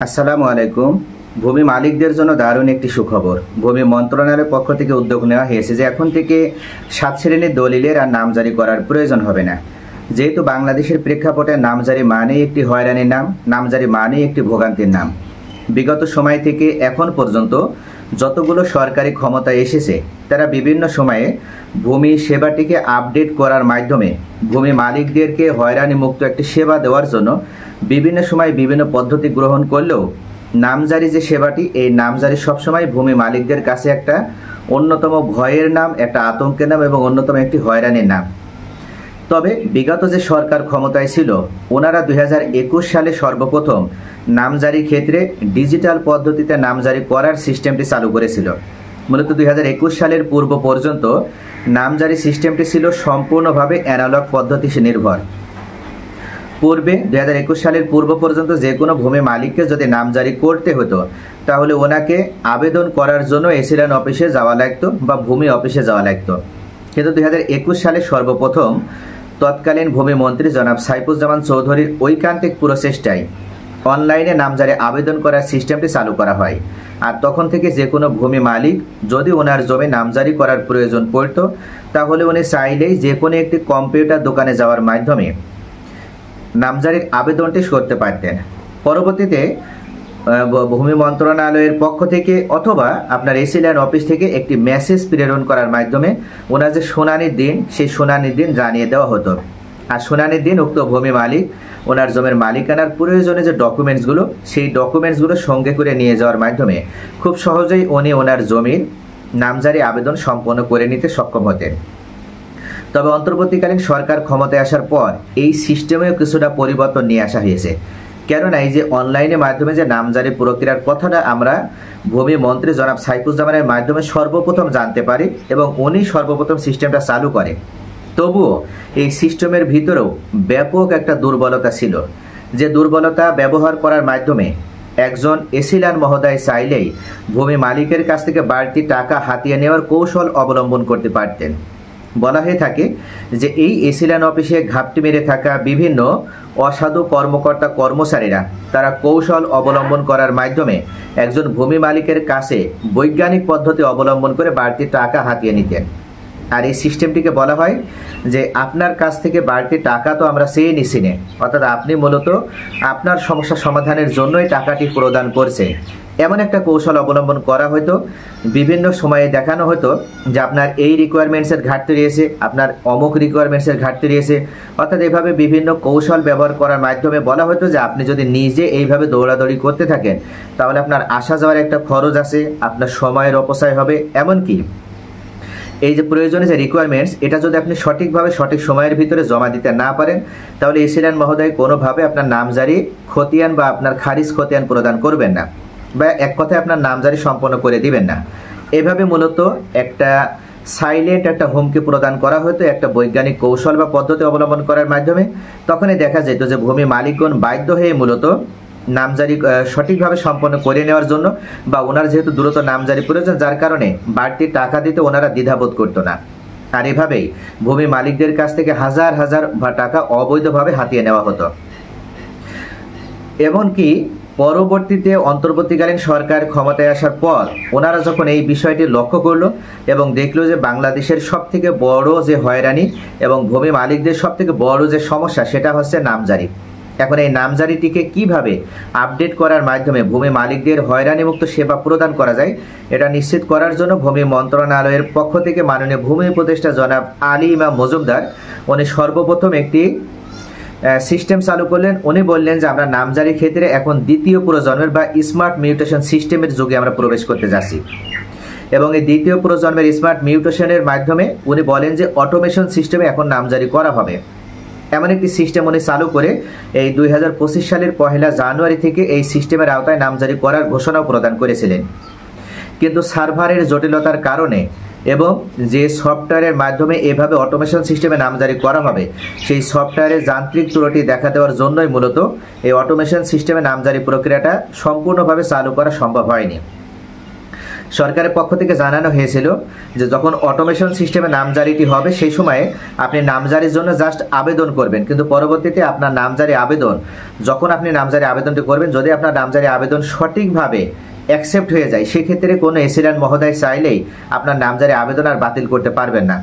আসসালামু আলাইকুম। ভূমি মালিকদের জন্য দারুণ একটি সুখবর। ভূমি মন্ত্রণালয়ের পক্ষ থেকে উদ্যোগ নেওয়া হয়েছে যে এখন থেকে 7 শ্রেণীর দলিলের আর নামজারি করার প্রয়োজন হবে না। যেহেতু বাংলাদেশের প্রেক্ষাপটে নামজারি মানেই একটি হয়রানির নাম, নামজারি মানেই একটি ভোগান্তির নাম। বিগত সময় থেকে এখন পর্যন্ত যতগুলো সরকারি ক্ষমতা এসেছে তারা বিভিন্ন সময়ে ভূমি সেবাটিকে আপডেট করার মাধ্যমে ভূমি মালিকদেরকে হয়রানি মুক্ত একটি সেবা দেওয়ার জন্য বিভিন্ন সময় বিভিন্ন পদ্ধতি গ্রহণ করলেও নামজারি যে সেবাটি, এই নামজারি সবসময় ভূমি মালিকদের কাছে একটা অন্যতম ভয়ের নাম, একটা আতঙ্কের নাম এবং অন্যতম একটি হয়রানির নাম। তবে বিগত যে সরকার ক্ষমতায় ছিল ওনারা 2021 সালে সর্বপ্রথম নামজারি ক্ষেত্রে ডিজিটাল পদ্ধতিতে নামজারি করার সিস্টেমটি চালু করেছিল। মূলত 2021 সালের পূর্ব পর্যন্ত নামজারি সিস্টেমটি ছিল সম্পূর্ণভাবে অ্যানালগ পদ্ধতি নির্ভর। পূর্বে 2021 সালের পূর্ব পর্যন্ত যে কোনো ভূমি মালিককে যদি নামজারি করতে হতো তাহলে ওনাকে আবেদন করার জন্য এসিল্যান্ড অফিসে যাওয়া লাগতো বা ভূমি অফিসে যাওয়া লাগতো। কিন্তু 2021 সালে সর্বপ্রথম তৎকালীন ভূমি মন্ত্রী জনাব সাইফুজ্জামান চৌধুরীর ঐকান্তিক প্রচেষ্টায় অনলাইনে নামজারি আবেদন করার সিস্টেমটি চালু করা হয়। আর তখন থেকে যে কোনো ভূমি মালিক যদি ওনার জমি নামজারি করার প্রয়োজন পড়তো তাহলে উনি চাইলেই যে কোনো একটি কম্পিউটার দোকানে যাওয়ার মাধ্যমে নামজারির আবেদনটি করতে পারতেন। পরবর্তীতে ভূমি মন্ত্রণালয়ের পক্ষ থেকে অথবা আপনার এসিল্যান্ড অফিস থেকে একটি মেসেজ প্রেরণ করার মাধ্যমে ওনার যে শুনানির দিন, সেই শুনানির দিন জানিয়ে দেওয়া হতো। আর শুনানির দিন উক্ত ভূমি মালিক ওনার জমির মালিকানার প্রয়োজনে যে ডকুমেন্টসগুলো, সেই ডকুমেন্টসগুলো সঙ্গে করে নিয়ে যাওয়ার মাধ্যমে খুব সহজেই উনি ওনার জমির নামজারি আবেদন সম্পন্ন করে নিতে সক্ষম হতেন। তবে অন্তর্বর্তীকালীন সরকার ক্ষমতায় আসার পর এই সিস্টেমেও কিছুটা পরিবর্তন নিয়ে আসা হয়েছে। কেননা এই যে অনলাইনের মাধ্যমে যে নামজারি প্রক্রিয়ার কথাটা আমরা ভূমি মন্ত্রী জনাব সাইফুজ্জামানের মাধ্যমে সর্বপ্রথম জানতে পারি এবং উনি সর্বপ্রথম সিস্টেমটা চালু করে। তবুও এই সিস্টেমের ভিতরেও ব্যাপক একটা দুর্বলতা ছিল, যে দুর্বলতা ব্যবহার করার মাধ্যমে একজন এসিল্যান্ড মহোদয় চাইলেই ভূমি মালিকের কাছ থেকে বাড়তি টাকা হাতিয়ে নেওয়ার কৌশল অবলম্বন করতে পারতেন। বলা হয়ে থাকে যে এই এসিল্যান্ড অফিসে ঘাপটি মেরে থাকা বিভিন্ন অসাধু কর্মকর্তা কর্মচারীরা তারা কৌশল অবলম্বন করার মাধ্যমে একজন ভূমি মালিকের কাছে বৈজ্ঞানিক পদ্ধতি অবলম্বন করে বাড়তি টাকা হাতিয়ে নিতেন। আর এই সিস্টেমটিকে বলা হয় যে আপনার কাছ থেকে বাড়তি টাকা তো আমরা চেয়ে নিছি না, অর্থাৎ আপনি মূলত আপনার সমস্যা সমাধানের জন্যই টাকাটি প্রদান করছেন, এমন একটা কৌশল অবলম্বন করা হতো। বিভিন্ন সময়ে দেখানো হতো যে আপনার এই রিকোয়ারমেন্টসের ঘাটতি রয়েছে, আপনার অমুক রিকোয়ারমেন্টসের ঘাটতি রয়েছে, অর্থাৎ এইভাবে বিভিন্ন কৌশল ব্যবহার করার মাধ্যমে বলা হতো যে আপনি যদি নিজে এইভাবে দৌড়াদৌড়ি করতে থাকেন তাহলে আপনার আসা যাওয়ার একটা খরচ আছে, আপনার সময়ের অপচয় হবে। এমনকি এই যে প্রয়োজনীয় যে রিকোয়ারমেন্টস, এটা যদি আপনি সঠিকভাবে সঠিক সময়ের ভিতরে জমা দিতে না পারেন তাহলে এসিল্যান্ড মহোদয় কোনোভাবে আপনার নামজারি খতিয়ান বা আপনার খারিজ খতিয়ান প্রদান করবেন না, বা এক কথায় আপনার নামজারি সম্পন্ন করে দিবেন না। এভাবে মূলত একটা সাইলেন্ট একটা হুমকি প্রদান করা হতো একটা বৈজ্ঞানিক কৌশল বা পদ্ধতি অবলম্বন করার মাধ্যমে। তখনই দেখা যেত যে ভূমি মালিকগণ বাধ্য হয়ে মূলত নামজারি সঠিকভাবে সম্পন্ন করে নেওয়ার জন্য, বা ওনার যেহেতু দ্রুত নামজারি প্রয়োজন যার কারণে বাড়তি টাকা দিতে ওনারা দ্বিধাবোধ করতো না। আর এভাবেই ভূমি মালিকদের কাছ থেকে হাজার হাজার টাকা অবৈধভাবে হাতিয়ে নেওয়া হতো। এমনকি পরবর্তীতে অন্তর্বর্তীকালীন সরকার ক্ষমতায় আসার পর ওনারা যখন এই বিষয়টি লক্ষ্য করলো এবং দেখলো যে বাংলাদেশের সবথেকে বড় যে হয়রানি এবং ভূমি মালিকদের সবথেকে বড় যে সমস্যা সেটা হচ্ছে নামজারি। এখন এই নামজারিটিকে কিভাবে আপডেট করার মাধ্যমে ভূমি মালিকদের হয়রানিমুক্ত সেবা প্রদান করা যায় এটা নিশ্চিত করার জন্য ভূমি মন্ত্রণালয়ের পক্ষ থেকে মাননীয় ভূমি উপদেষ্টা জনাব আলী ইমাম মজুমদার উনি সর্বপ্রথম একটি সিস্টেম চালু করলেন। উনি বললেন যে আমরা নামজারি ক্ষেত্রে এখন দ্বিতীয় প্রজন্মের বা স্মার্ট মিউটেশন সিস্টেমের যুগে আমরা প্রবেশ করতে যাচ্ছি এবং এই দ্বিতীয় প্রজন্মের স্মার্ট মিউটেশনের মাধ্যমে উনি বলেন যে অটোমেশন সিস্টেমে এখন নামজারি করা হবে। এমন একটি সিস্টেম উনি চালু করে এই 2025 সালের 1 জানুয়ারি থেকে এই সিস্টেমের আওতায় নামজারি করার ঘোষণাও প্রদান করেছিলেন। কিন্তু সার্ভারের জটিলতার কারণে এবং যে সফটওয়্যারের মাধ্যমে এভাবে অটোমেশন সিস্টেমে নামজারি করা হবে সেই সফটওয়্যারের যান্ত্রিক ত্রুটি দেখা দেওয়ার জন্যই মূলত এই অটোমেশন সিস্টেমে নামজারি প্রক্রিয়াটা সম্পূর্ণভাবে চালু করা সম্ভব হয়নি। সরকারের পক্ষ থেকে জানানো হয়েছিল যে যখন অটোমেশন সিস্টেমে নামজারিটি হবে সেই সময়ে আপনি নামজারির জন্য জাস্ট আবেদন করবেন, কিন্তু পরবর্তীতে আপনার নামজারি আবেদন যখন আপনি নামজারি আবেদনটি করবেন, যদি আপনার নামজারি আবেদন সঠিকভাবে অ্যাকসেপ্ট হয়ে যায়, সেক্ষেত্রে কোনো এসিল্যান্ড মহোদয় চাইলেই আপনার নামজারি আবেদন আর বাতিল করতে পারবেন না,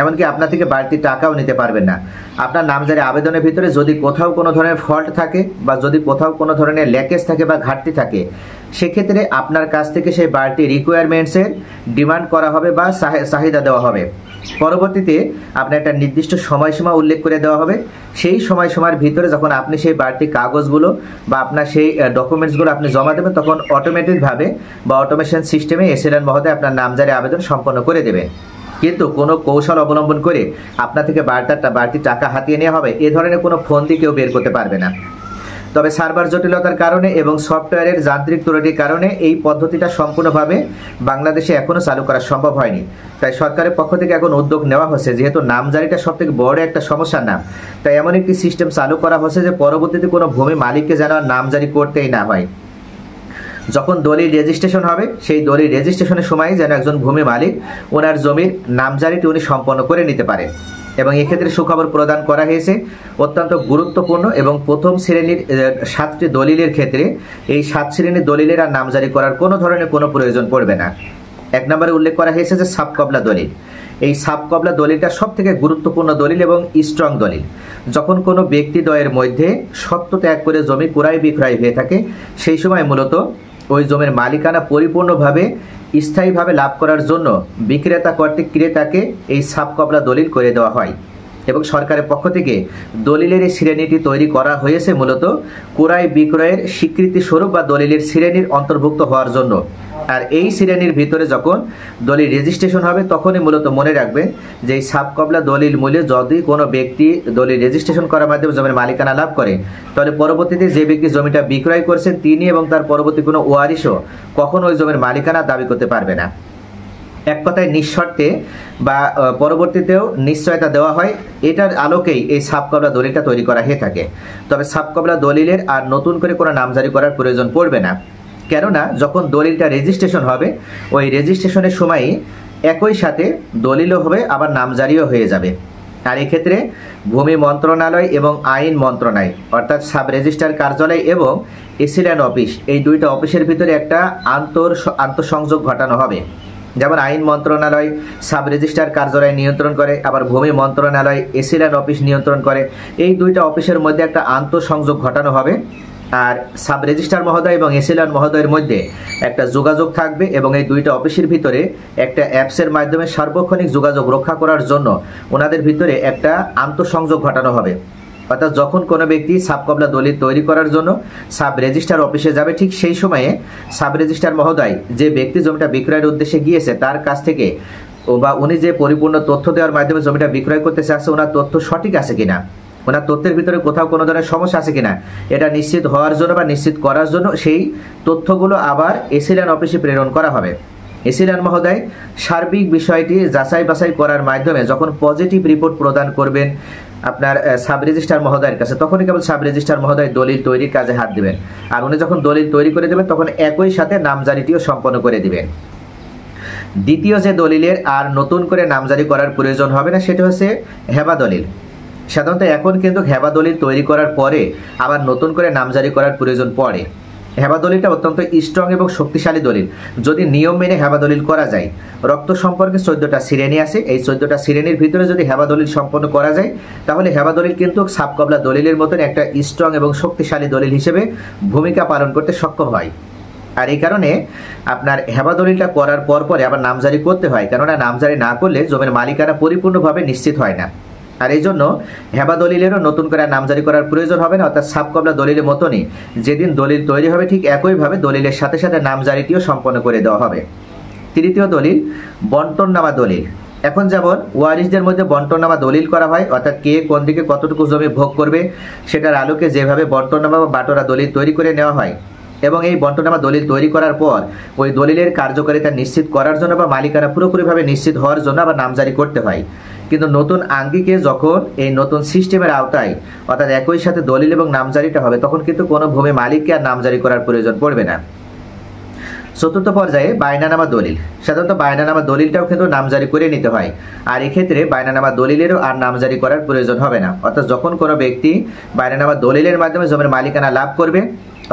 এমনকি আপনার থেকে বাড়তি টাকাও নিতে পারবেন না। আপনার নামজারি আবেদনের ভিতরে যদি কোথাও কোনো ধরনের ফল্ট থাকে বা যদি কোথাও কোনো ধরনের ল্যাকেজ থাকে বা ঘাটতি থাকে, সেক্ষেত্রে আপনার কাছ থেকে সেই বাড়তি রিকোয়ারমেন্টসের ডিমান্ড করা হবে বা চাহিদা দেওয়া হবে। পরবর্তীতে আপনার একটা নির্দিষ্ট সময়সীমা উল্লেখ করে দেওয়া হবে। সেই সময়সীমার ভিতরে যখন আপনি সেই বাড়তি কাগজগুলো বা আপনার সেই ডকুমেন্টসগুলো আপনি জমা দেবেন, তখন অটোমেটিকভাবে বা অটোমেশন সিস্টেমে এসিল্যান্ড মহোদয় আপনার নামজারি আবেদন সম্পন্ন করে দেবেন। কিন্তু কোনো কৌশল অবলম্বন করে আপনার থেকে বাড়তি টাকা হাতিয়ে নেওয়া হবে, এ ধরনের কোনো ফোন দিয়ে কেউ বের করতে পারবে না। তবে সার্ভার জটিলতার কারণে এবং সফটওয়্যারের যান্ত্রিক ত্রুটির কারণে এই পদ্ধতিটা সম্পূর্ণভাবে বাংলাদেশে এখনও চালু করা সম্ভব হয়নি। তাই সরকারের পক্ষ থেকে এখন উদ্যোগ নেওয়া হচ্ছে, যেহেতু নামজারিটা সবথেকে বড় একটা সমস্যার নাম, তাই এমন একটি সিস্টেম চালু করা হচ্ছে যে পরবর্তীতে কোনো ভূমি মালিককে যেন আর নামজারি করতেই না হয়। যখন দলিল রেজিস্ট্রেশন হবে, সেই দলিল রেজিস্ট্রেশনের সময় যেন একজন ভূমি মালিক ওনার জমির নামজারিটি উনি সম্পন্ন করে নিতে পারেন। এবং এক্ষেত্রে সুখবর প্রদান করা হয়েছে অত্যন্ত গুরুত্বপূর্ণ, এবং প্রথম শ্রেণীর 7টি দলিলের ক্ষেত্রে এই 7 শ্রেণীর দলিলের আর নামজারি করার কোনো ধরনের কোনো প্রয়োজন পড়বে না। 1 নম্বরে উল্লেখ করা হয়েছে যে সাবকবলা দলিল। এই সাবকবলা দলিলটা সব থেকে গুরুত্বপূর্ণ দলিল এবং স্ট্রং দলিল। যখন কোনো ব্যক্তিদ্বয়ের মধ্যে সত্ত্ব ত্যাগ করে জমি ক্রয় বিক্রয় হয়ে থাকে, সেই সময় মূলত ওই জমির মালিকানা পরিপূর্ণভাবে স্থায়ীভাবে লাভ করার জন্য বিক্রেতা কর্তৃক ক্রেতাকে এই সাবকবলা দলিল করে দেওয়া হয়। এবং সরকারের পক্ষ থেকে দলিলের এই শ্রেণীটি তৈরি করা হয়েছে মূলত ক্রয় বিক্রয়ের স্বীকৃতি স্বরূপ বা দলিলের শ্রেণীর অন্তর্ভুক্ত হওয়ার জন্য। আর এই শ্রেণীর ভিতরে যখন দলিল রেজিস্ট্রেশন হবে, তখনই মূলত মনে রাখবেন যে এই সাবকবলা দলিল মূল্যে যদি কোনো ব্যক্তি দলিল রেজিস্ট্রেশন করার মাধ্যমে জমির মালিকানা লাভ করে, তাহলে পরবর্তীতে যে ব্যক্তি জমিটা বিক্রয় করছেন তিনি এবং তার পরবর্তী কোনো ওয়ারিশও কখনো ওই জমির মালিকানা দাবি করতে পারবে না। এক কথায় নিঃশর্তে বা পরবর্তীতেও নিশ্চয়তা দেওয়া হয়। এটার আলোকেই এই সাবকবলা দলিলটা তৈরি করা হয়ে থাকে। তবে সাবকবলা দলিলের আর নতুন করে কোনো নামজারি করার প্রয়োজন পড়বে না, কেননা যখন দলিলটা রেজিস্ট্রেশন হবে, ওই রেজিস্ট্রেশনের সময়ই একই সাথে দলিলও হবে আবার নামজারিও হয়ে যাবে। আর এক্ষেত্রে ভূমি মন্ত্রণালয় এবং আইন মন্ত্রণালয় অর্থাৎ সাব রেজিস্ট্রার কার্যালয় এবং এসিল্যান্ড অফিস, এই দুইটা অফিসের ভিতরে একটা আন্তঃসংযোগ ঘটানো হবে। যেমন আইন মন্ত্রণালয় সাব রেজিস্ট্রার কার্যালয় নিয়ন্ত্রণ করে, আবার ভূমি মন্ত্রণালয় এসিল্যান্ড অফিস নিয়ন্ত্রণ করে। এই দুইটা অফিসের মধ্যে একটা আন্তঃসংযোগ ঘটানো হবে। আর সাব রেজিস্ট্রার মহোদয় এবং এসিল্যান্ড মহোদয়ের মধ্যে একটা যোগাযোগ থাকবে, এবং এই দুইটা অফিসের ভিতরে একটা অ্যাপসের মাধ্যমে সার্বক্ষণিক যোগাযোগ রক্ষা করার জন্য ওনাদের ভিতরে একটা আন্তঃসংযোগ ঘটানো হবে। অর্থাৎ যখন কোনো ব্যক্তি সাবকবলা দলিল তৈরি করার জন্য সাব রেজিস্ট্রার অফিসে যাবে, ঠিক সেই সময়ে সাব রেজিস্ট্রার মহোদয় যে ব্যক্তি জমিটা বিক্রয়ের উদ্দেশ্যে গিয়েছে তার কাছ থেকে বা উনি যে পরিপূর্ণ তথ্য দেওয়ার মাধ্যমে জমিটা বিক্রয় করতে চাচ্ছে, ওনার তথ্য সঠিক আছে কিনা, ওনার তথ্যের ভিতরে কোথাও কোনো ধরনের সমস্যা আছে কিনা, এটা নিশ্চিত হওয়ার জন্য বা নিশ্চিত করার জন্য সেই তথ্যগুলো আবার এসিল্যান্ড অফিসে প্রেরণ করা হবে। এসিল্যান্ড মহোদয় সার্বিক বিষয়টি যাচাই বাছাই করার মাধ্যমে যখন পজিটিভ রিপোর্ট প্রদান করবেন আপনার সাব রেজিস্ট্রার মহোদয়ের কাছে, তখনই কেবল সাব রেজিস্ট্রার মহোদয় দলিল তৈরির কাজে হাত দিবেন। আর উনি যখন দলিল তৈরি করে দেবেন, তখন একই সাথে নামজারিটিও সম্পন্ন করে দিবেন। দ্বিতীয় যে দলিলের আর নতুন করে নামজারি করার প্রয়োজন হবে না, সেটা হচ্ছে হেবা দলিল। সাধারণত এখন কিন্তু হেবা দলিল তৈরি করার পরে আবার নতুন করে নামজারি করার প্রয়োজন পড়ে। হেবা দলিলটা অত্যন্ত স্ট্রং এবং শক্তিশালী দলিল। যদি নিয়ম মেনে হেবা দলিল করা যায়, রক্ত সম্পর্কে 14টা শ্রেণী আছে, এই 14টা শ্রেণীর ভিতরে যদি হেবা দলিল সম্পন্ন করা যায়, তাহলে হেবা দলিল কিন্তু সাবকবলা দলিলের মতন একটা স্ট্রং এবং শক্তিশালী দলিল হিসেবে ভূমিকা পালন করতে সক্ষম হয়। আর এই কারণে আপনার হেবা দলিলটা করার পরে আবার নামজারি করতে হয়, কেননা নামজারি না করলে জমির মালিকানা পরিপূর্ণভাবে নিশ্চিত হয় না। আর এই জন্য হেবা দলিলেরও নতুন করে নামজারি করার প্রয়োজন হবে না। অর্থাৎ সাবকবলা দলিলের মতনই যেদিন দলিল তৈরি হবে, ঠিক একইভাবে দলিলের সাথে সাথে নামজারিটিও সম্পন্ন করে দেওয়া হবে। তৃতীয় দলিল বন্টননামা দলিল। এখন যেমন ওয়ারিশদের মধ্যে বন্টননামা দলিল করা হয়, অর্থাৎ কে কোন দিকে কতটুকু জমি ভোগ করবে সেটার আলোকে যেভাবে বন্টননামা বা বাটোরা দলিল তৈরি করে নেওয়া হয়, এবং এই বন্টননামা দলিল তৈরি করার পর ওই দলিলের কার্যকারিতা নিশ্চিত করার জন্য বা মালিকানা পুরোপুরিভাবে নিশ্চিত হওয়ার জন্য আবার নামজারি করতে হয়। কিন্তু নতুন আঙ্গিকে যখন এই নতুন সিস্টেমের আওতায় অর্থাৎ একই সাথে দলিল এবং নামজারিটা হবে, তখন কিন্তু কোনো ভূমি মালিককে আর নামজারি করার প্রয়োজন পড়বে না। চতুর্থ পর্যায়ে বায়নানামা দলিল। সাধারণত বায়নানামা দলিলটাও কিন্তু নামজারি করে নিতে হয়, আর এক্ষেত্রে বায়নানামা দলিলেরও আর নামজারি করার প্রয়োজন হবে না। অর্থাৎ যখন কোনো ব্যক্তি বায়নানামা দলিলের মাধ্যমে জমির মালিকানা লাভ করবে,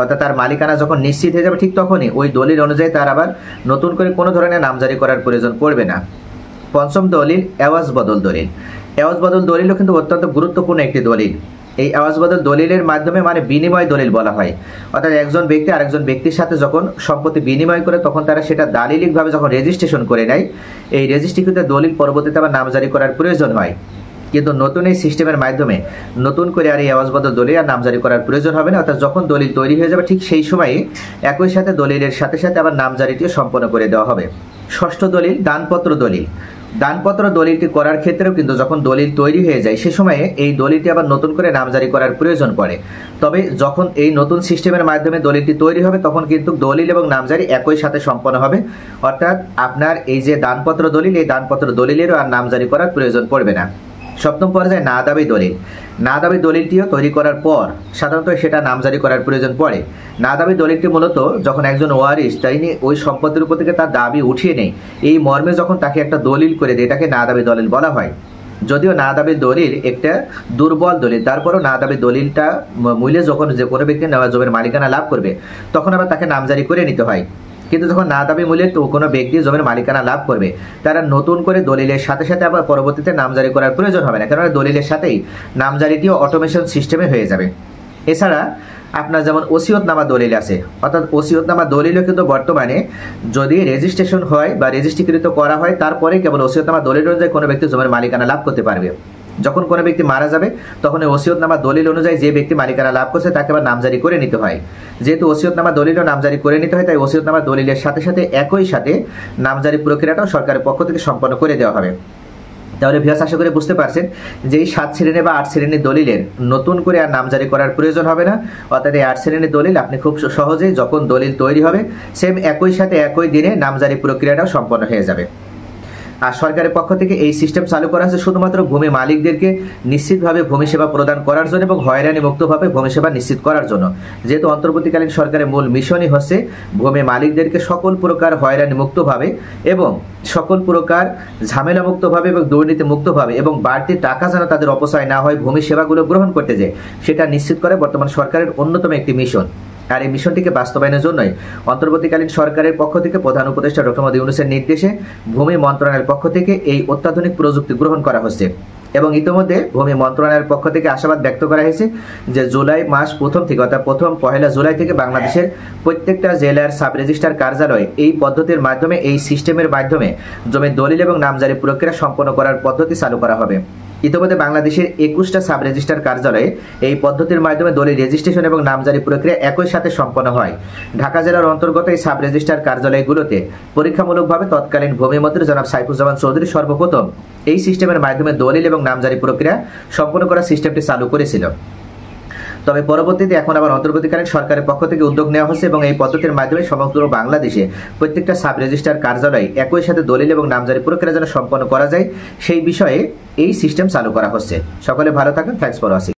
অর্থাৎ তার মালিকানা যখন নিশ্চিত হয়ে যাবে, ঠিক তখনই ওই দলিল অনুযায়ী তার আবার নতুন করে কোনো ধরনের নামজারি করার প্রয়োজন পড়বে না। পঞ্চম দলিল এওয়াজ বদল দলিল। এওয়াজ বদল দলিলও কিন্তু অত্যন্ত গুরুত্বপূর্ণ একটি দলিল। এই এওয়াজ বদল দলিলের মাধ্যমে মানে বিনিময় দলিল বলা হয়। অর্থাৎ একজন ব্যক্তি আরেকজন ব্যক্তির সাথে যখন সম্পত্তি বিনিময় করে, তখন তারা সেটা দালিলিকভাবে যখন রেজিস্ট্রেশন করে নেয়, এই রেজিস্ট্রিকৃত দলিল পরবর্তীতে আবার নামজারি করার প্রয়োজন হয়। কিন্তু নতুন এই সিস্টেমের মাধ্যমে নতুন করে আর এই এওয়াজ বদল দলিল আর নামজারি করার প্রয়োজন হবে না। অর্থাৎ যখন দলিল তৈরি হয়ে যাবে, ঠিক সেই সময়ে একই সাথে দলিলের সাথে সাথে আবার নামজারিটিও সম্পন্ন করে দেওয়া হবে। ষষ্ঠ দলিল দানপত্র দলিল। দানপত্র দলিলটি করার ক্ষেত্রেও কিন্তু যখন দলিল তৈরি হয়ে যায়, সে সময়ে এই দলিলটি আবার নতুন করে নামজারি করার প্রয়োজন পড়ে। তবে যখন এই নতুন সিস্টেমের মাধ্যমে দলিলটি তৈরি হবে, তখন কিন্তু দলিল এবং নামজারি একই সাথে সম্পন্ন হবে। অর্থাৎ আপনার এই যে দানপত্র দলিল, এই দানপত্র দলিলেরও আর নামজারি করার প্রয়োজন পড়বে না। সপ্তম পর্যায়ে না দাবি দলিল। না দাবি দলিলটিও তৈরি করার পর সাধারণত সেটা নামজারি করার প্রয়োজন পড়ে। না দাবি দলিলটি মূলত যখন একজন ওয়ারিশ তিনি ওই সম্পত্তির উপর থেকে তার দাবি উঠিয়ে নেয়, এই মর্মে যখন তাকে একটা দলিল করে দেয়, এটাকে না দাবি দলিল বলা হয়। যদিও না দাবি দলিল একটা দুর্বল দলিল, তারপরও না দাবি দলিলটা মূল্যে যখন যে কোনো ব্যক্তি জমির মালিকানা লাভ করবে, তখন আবার তাকে নামজারি করে নিতে হয়। কিন্তু যখন না দাবি মূল্যে তো কোনো ব্যক্তি জমির মালিকানা লাভ করবে, তারা নতুন করে দলিলের সাথে সাথে আবার পরবর্তীতে নামজারি করার প্রয়োজন হবে না, কারণ দলিলের সাথেই নামজারিটিও অটোমেশন সিস্টেমে হয়ে যাবে। এছাড়া আপনার যেমন ওসিয়তনামা দলিল আছে, অর্থাৎ ওসিয়তনামা দলিলও কিন্তু বর্তমানে যদি রেজিস্ট্রেশন হয় বা রেজিস্ট্রিকৃত করা হয়, তারপরে কেবল ওসিয়তনামা দলিল অনুযায়ী কোনো ব্যক্তি জমির মালিকানা লাভ করতে পারবে। যখন কোনো ব্যক্তি মারা যাবে, তখন ওই ওসিয়তনামা দলিল অনুযায়ী যে ব্যক্তি মালিকানা লাভ করছে তাকে আবার নামজারি করে নিতে হয়। যেহেতু ওসিয়তনামা দলিলও নামজারি করে নিতে হয়, তাই ওসিয়তনামা দলিলের সাথে সাথে একই সাথে নামজারি প্রক্রিয়াটাও সরকারের পক্ষ থেকে সম্পন্ন করে দেওয়া হবে। তাহলে ভিউয়ার্স, আশা করে বুঝতে পারছেন যে এই 7 শ্রেণী বা 8 শ্রেণীর দলিলের নতুন করে আর নামজারি করার প্রয়োজন হবে না। অর্থাৎ এই 8 শ্রেণীর দলিল আপনি খুব সহজেই যখন দলিল তৈরি হবে, সেম একই সাথে একই দিনে নামজারি প্রক্রিয়াটাও সম্পন্ন হয়ে যাবে। আর সরকারের পক্ষ থেকে এই সিস্টেম চালু করা হয়েছে শুধুমাত্র ভূমি মালিকদেরকে নিশ্চিতভাবে ভূমি সেবা প্রদান করার জন্য এবং হয়রানি মুক্তভাবে ভূমি সেবা নিশ্চিত করার জন্য। যেহেতু অন্তর্বর্তীকালীন সরকারের মূল মিশনই হচ্ছে ভূমি মালিকদেরকে সকল প্রকার হয়রানি মুক্তভাবে এবং সকল প্রকার ঝামেলা মুক্তভাবে এবং দুর্নীতি মুক্তভাবে এবং বাড়তি টাকা যেন তাদের অপচয় না হয় ভূমি সেবাগুলো গ্রহণ করতে যায়, সেটা নিশ্চিত করে বর্তমান সরকারের অন্যতম একটি মিশন। আর এই মিশনটিকে বাস্তবায়নের জন্যই অন্তর্বর্তীকালীন সরকারের পক্ষ থেকে প্রধান উপদেষ্টা ডক্টর মোহাম্মদ ইউনূসের নির্দেশে ভূমি মন্ত্রণালয়ের পক্ষ থেকে এই অত্যাধুনিক প্রযুক্তি গ্রহণ করা হচ্ছে। এবং ইতিমধ্যে ভূমি মন্ত্রণালয়ের পক্ষ থেকে আশাবাদ ব্যক্ত করা হয়েছে যে জুলাই মাস প্রথম থেকে, অর্থাৎ প্রথম 1 জুলাই থেকে বাংলাদেশের প্রত্যেকটা জেলার সাব রেজিস্ট্রার কার্যালয়ে এই পদ্ধতির মাধ্যমে, এই সিস্টেমের মাধ্যমে জমির দলিল এবং নামজারি প্রক্রিয়া সম্পন্ন করার পদ্ধতি চালু করা হবে। ইতিমধ্যে বাংলাদেশের 21টা সাব রেজিস্ট্রার কার্যালয়ে এই পদ্ধতির মাধ্যমে দলিল রেজিস্ট্রেশন এবং নামজারি প্রক্রিয়া একই সাথে সম্পন্ন হয়। ঢাকা জেলার অন্তর্গত এই সাব রেজিস্ট্রার কার্যালয়গুলোতে পরীক্ষামূলকভাবে তৎকালীন ভূমিমন্ত্রী জনাব সাইফুজ্জামান চৌধুরী সর্বপ্রথম এই সিস্টেমের মাধ্যমে দলিল এবং নামজারি প্রক্রিয়া সম্পন্ন করার সিস্টেমটি চালু করেছিল। তবে পরবর্তীতে এখন আবার অন্তর্বর্তীকালীন সরকারের পক্ষ থেকে উদ্যোগ নেওয়া হচ্ছে এবং এই পদ্ধতির মাধ্যমে সমগ্র বাংলাদেশে প্রত্যেকটা সাব রেজিস্ট্রার কার্যালয়ে একই সাথে দলিল এবং নামজারি প্রক্রিয়া যেন সম্পন্ন করা যায়, সেই বিষয়ে এই সিস্টেম চালু করা হচ্ছে। সকলে ভালো থাকেন। Thanks for watching.